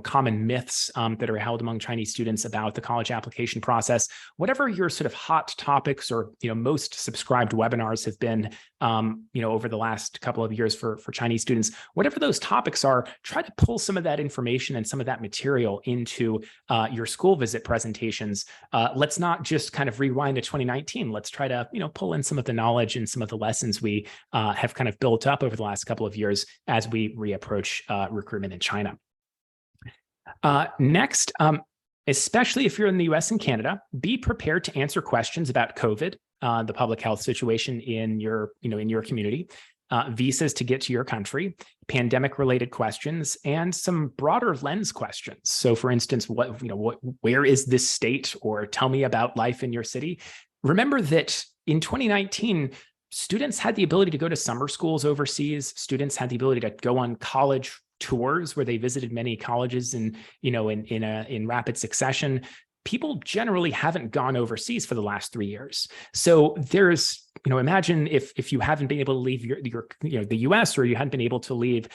common myths that are held among Chinese students about the college application process. Whatever your sort of hot topics or most subscribed webinars have been, over the last couple of years for Chinese students, whatever those topics are, try to pull some of that information and some of that material into your school visit presentations. Let's not just kind of rewind to 2019. Let's try to pull in some of the knowledge and some of the lessons we have kind of built up over the last couple of years as we reapproach recruitment in China. Next, especially if you're in the US and Canada, be prepared to answer questions about COVID, the public health situation in your community, visas to get to your country, pandemic-related questions, and some broader lens questions. So, for instance, where is this state, or tell me about life in your city. Remember that in 2019, students had the ability to go to summer schools overseas. Students had the ability to go on college tours where they visited many colleges in rapid succession. People generally haven't gone overseas for the last 3 years. So there's, imagine if you haven't been able to leave the US, or you hadn't been able to leave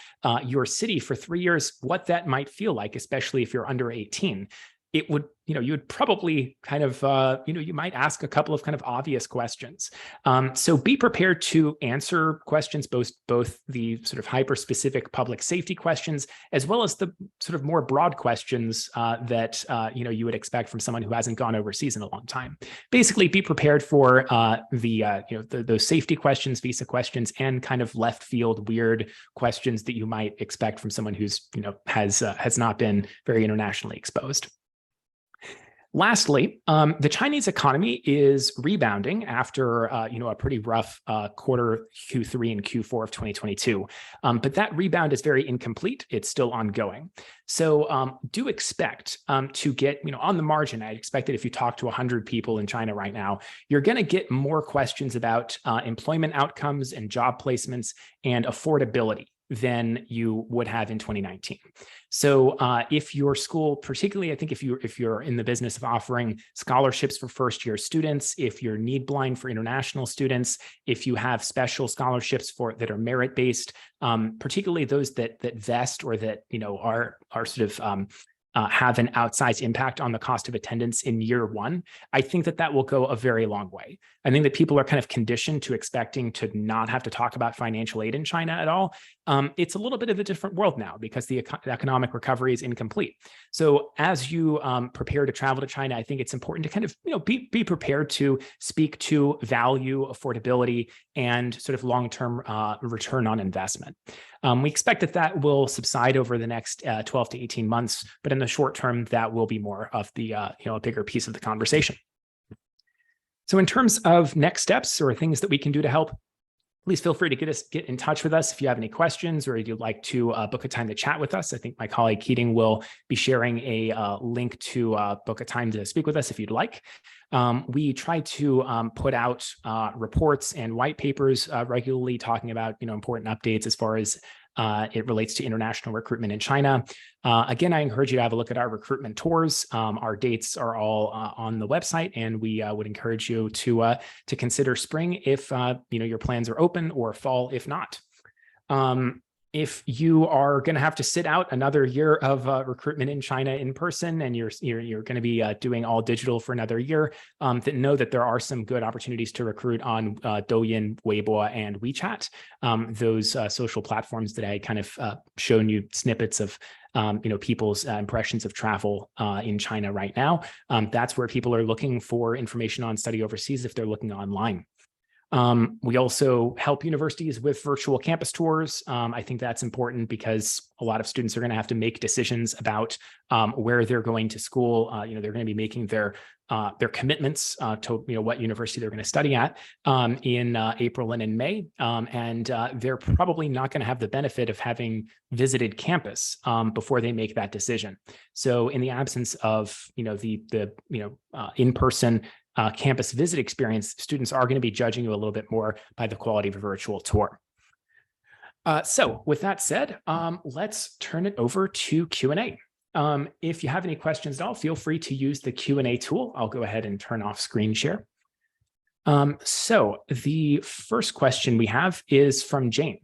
your city for 3 years, what that might feel like, especially if you're under 18. It would, you would probably kind of, you might ask a couple of kind of obvious questions. So be prepared to answer questions, both the sort of hyper-specific public safety questions, as well as the sort of more broad questions that, you would expect from someone who hasn't gone overseas in a long time. Basically, be prepared for those safety questions, visa questions, and kind of left field weird questions that you might expect from someone who's, has not been very internationally exposed. Lastly, the Chinese economy is rebounding after a pretty rough quarter Q3 and Q4 of 2022. But that rebound is very incomplete. It's still ongoing. So do expect to get, on the margin, I expect that if you talk to 100 people in China right now, you're going to get more questions about employment outcomes and job placements and affordability than you would have in 2019. So if your school, particularly, I think if you're in the business of offering scholarships for first-year students, if you're need blind for international students, if you have special scholarships that are merit-based, particularly those that vest or that are sort of have an outsized impact on the cost of attendance in year one, I think that that will go a very long way. I think that people are kind of conditioned to expecting to not have to talk about financial aid in China at all. It's a little bit of a different world now because the economic recovery is incomplete. So as you prepare to travel to China, I think it's important to kind of be prepared to speak to value, affordability, and sort of long-term return on investment. We expect that that will subside over the next 12 to 18 months, but in the short term, that will be more of the a bigger piece of the conversation. So in terms of next steps or things that we can do to help, please feel free to get in touch with us if you have any questions or if you'd like to book a time to chat with us. I think my colleague Keating will be sharing a link to book a time to speak with us if you'd like. We try to put out reports and white papers regularly talking about important updates as far as it relates to international recruitment in China. Again, I encourage you to have a look at our recruitment tours. Our dates are all on the website, and we would encourage you to consider spring if your plans are open, or fall if not. If you are going to have to sit out another year of recruitment in China in person, and you're going to be doing all digital for another year, then know that there are some good opportunities to recruit on Douyin, Weibo, and WeChat. Those social platforms that I kind of shown you snippets of people's impressions of travel in China right now. That's where people are looking for information on study overseas if they're looking online. We also help universities with virtual campus tours. I think that's important because a lot of students are going to have to make decisions about where they're going to school. They're going to be making their commitments to what university they're going to study at in April and in May, and they're probably not going to have the benefit of having visited campus before they make that decision. So, in the absence of the in-person campus visit experience, students are going to be judging you a little bit more by the quality of a virtual tour. So with that said, let's turn it over to Q&A. If you have any questions at all, feel free to use the Q&A tool. I'll go ahead and turn off screen share. So the first question we have is from Jane.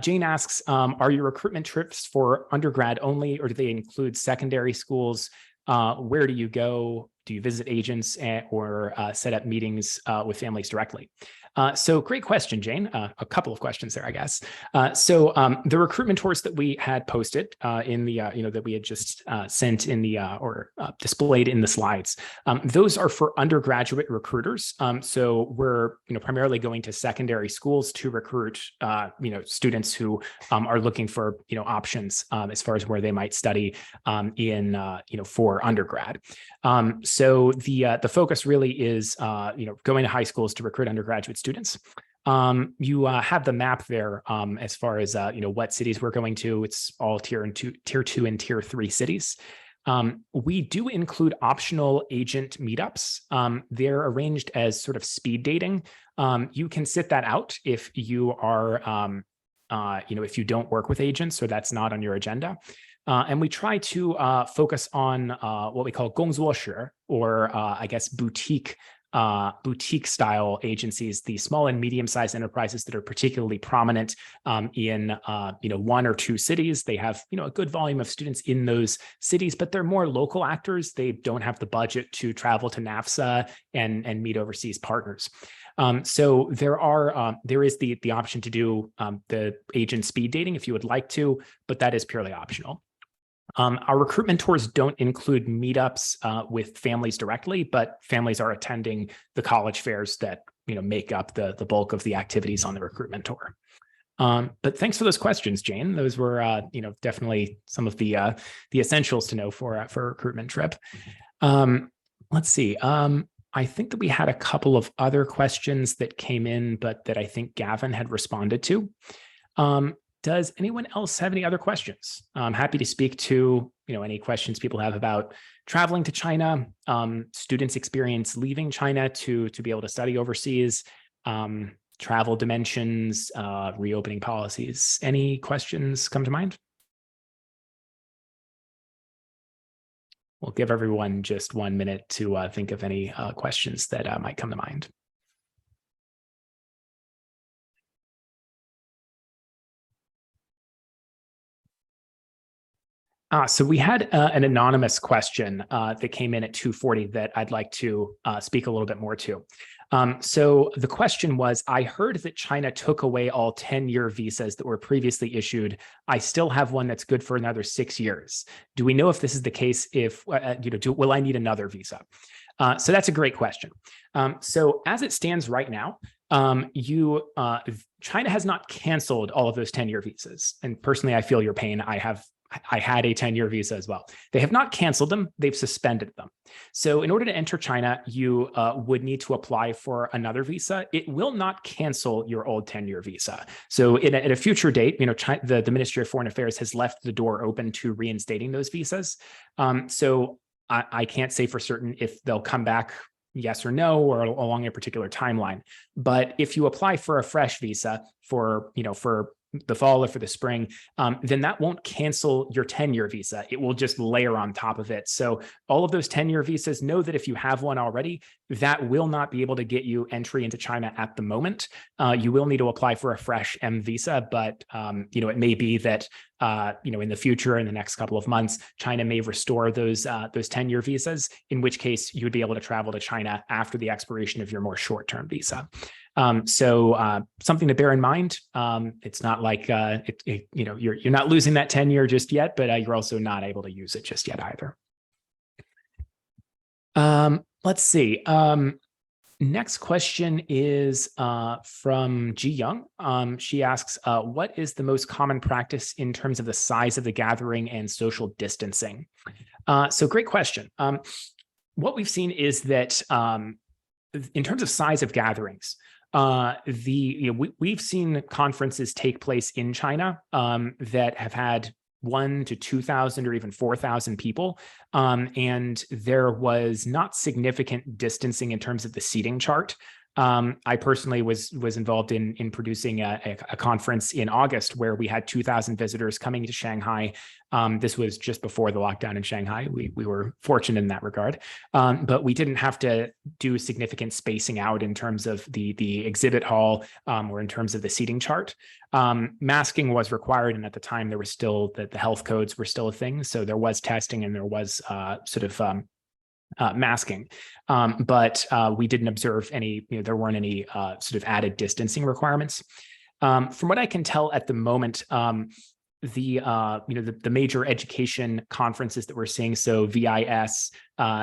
Jane asks, are your recruitment trips for undergrad only, or do they include secondary schools? Where do you go? Do you visit agents or set up meetings with families directly? So great question, Jane. A couple of questions there, I guess. So the recruitment tours that we had posted in the, that we had just sent in the or displayed in the slides, those are for undergraduate recruiters. So we're primarily going to secondary schools to recruit students who are looking for options as far as where they might study in for undergrad. So the focus really is going to high schools to recruit undergraduate students. You have the map there as far as what cities we're going to. It's all tier 2 and tier 3 cities. We do include optional agent meetups. They're arranged as sort of speed dating. You can sit that out if you are if you don't work with agents, or that's not on your agenda. And we try to focus on what we call 工作室, or I guess boutique style agencies, the small and medium-sized enterprises that are particularly prominent in 1 or 2 cities. They have a good volume of students in those cities, but they're more local actors. They don't have the budget to travel to NAFSA and meet overseas partners. So there is the option to do the agent speed dating if you would like to, but that is purely optional. Our recruitment tours don't include meetups with families directly, but families are attending the college fairs that make up the bulk of the activities on the recruitment tour. But thanks for those questions, Jane. Those were definitely some of the essentials to know for a recruitment trip. Let's see. I think that we had a couple of other questions that came in, but that I think Gavin had responded to. Does anyone else have any other questions? I'm happy to speak to any questions people have about traveling to China, students' experience leaving China to be able to study overseas, travel dimensions, reopening policies. Any questions come to mind? We'll give everyone just 1 minute to think of any questions that might come to mind. So we had an anonymous question that came in at 2:40 that I'd like to speak a little bit more to. So the question was, I heard that China took away all 10-year visas that were previously issued. I still have one that's good for another 6 years. Do we know if this is the case? If will I need another visa? So that's a great question. So as it stands right now, China has not canceled all of those 10-year visas. And personally, I feel your pain. I had a 10-year visa as well. They have not canceled them, they've suspended them. So in order to enter China, you would need to apply for another visa. It will not cancel your old 10-year visa. So at a future date, the Ministry of Foreign Affairs has left the door open to reinstating those visas. So I can't say for certain if they'll come back yes or no, or along a particular timeline. But if you apply for a fresh visa for the fall or for the spring, then that won't cancel your 10-year visa. It will just layer on top of it. So all of those 10-year visas, know that if you have one already, that will not be able to get you entry into China at the moment. You will need to apply for a fresh M visa, but it may be that in the future, in the next couple of months, China may restore those 10-year visas, in which case you would be able to travel to China after the expiration of your more short-term visa. So something to bear in mind. It's not like you're not losing that 10-year just yet, but you're also not able to use it just yet either. Let's see. Next question is from Ji Young. She asks, what is the most common practice in terms of the size of the gathering and social distancing? So great question. What we've seen is that in terms of size of gatherings, we've seen conferences take place in China that have had 1,000 to 2,000 or even 4,000 people. And there was not significant distancing in terms of the seating chart. I personally was involved in producing a conference in August where we had 2,000 visitors coming to Shanghai. This was just before the lockdown in Shanghai. We were fortunate in that regard, but we didn't have to do significant spacing out in terms of the exhibit hall or in terms of the seating chart. Masking was required, and at the time there was still the health codes were still a thing. So there was testing and there was masking, but we didn't observe any, there weren't any sort of added distancing requirements. From what I can tell at the moment, the major education conferences that we're seeing, so VIS,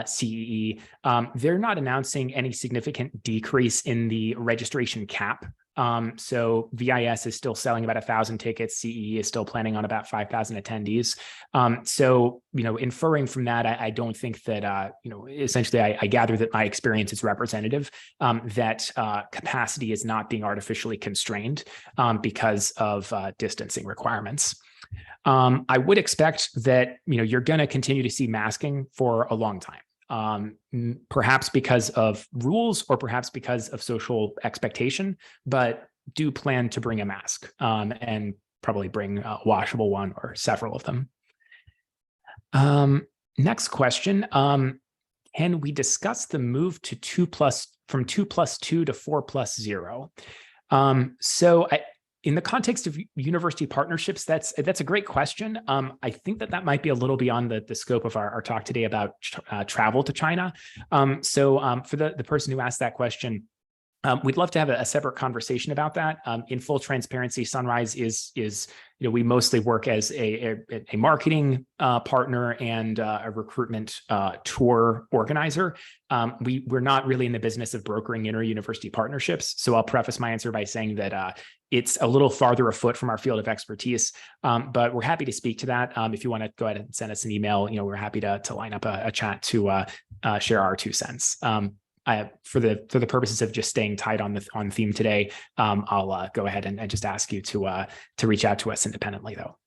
CEE, they're not announcing any significant decrease in the registration cap. So VIS is still selling about 1,000 tickets. CEE is still planning on about 5,000 attendees. So, inferring from that, I don't think that, essentially I gather that my experience is representative, that capacity is not being artificially constrained because of distancing requirements. I would expect that, you're going to continue to see masking for a long time. Perhaps because of rules or perhaps because of social expectation, but do plan to bring a mask and probably bring a washable one or several of them. Next question. Can we discuss the move to from 2+2 to 4+0? So in the context of university partnerships, that's a great question. I think that might be a little beyond the scope of our talk today about travel to China. So for the person who asked that question, we'd love to have a separate conversation about that. In full transparency, Sunrise is we mostly work as a marketing partner and a recruitment tour organizer. We're not really in the business of brokering inter-university partnerships. So I'll preface my answer by saying that it's a little farther afoot from our field of expertise, but we're happy to speak to that. If you want to go ahead and send us an email, we're happy to line up a chat to share our 2 cents. For the purposes of just staying tight on theme today, I'll go ahead and just ask you to reach out to us independently, though.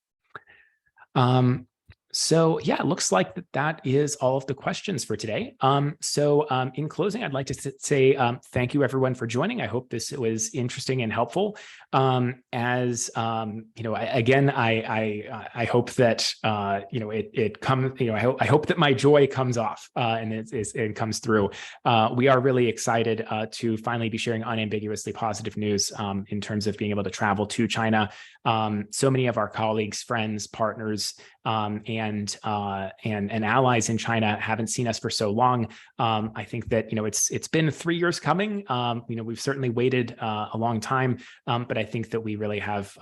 So yeah, it looks like that is all of the questions for today. So in closing, I'd like to say thank you everyone for joining. I hope this was interesting and helpful. As again, I hope that it comes. I hope that my joy comes off and it comes through. We are really excited to finally be sharing unambiguously positive news in terms of being able to travel to China. So many of our colleagues, friends, partners and allies in China haven't seen us for so long. I think that it's been 3 years coming. We've certainly waited a long time, but I think that we really have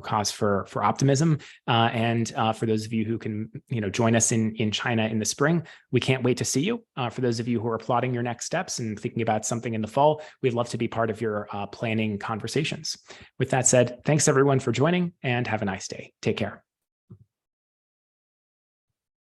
cause for optimism. And for those of you who can join us in China in the spring, we can't wait to see you. For those of you who are plotting your next steps and thinking about something in the fall, we'd love to be part of your planning conversations. With that said, thanks everyone for joining, and have a nice day. Take care.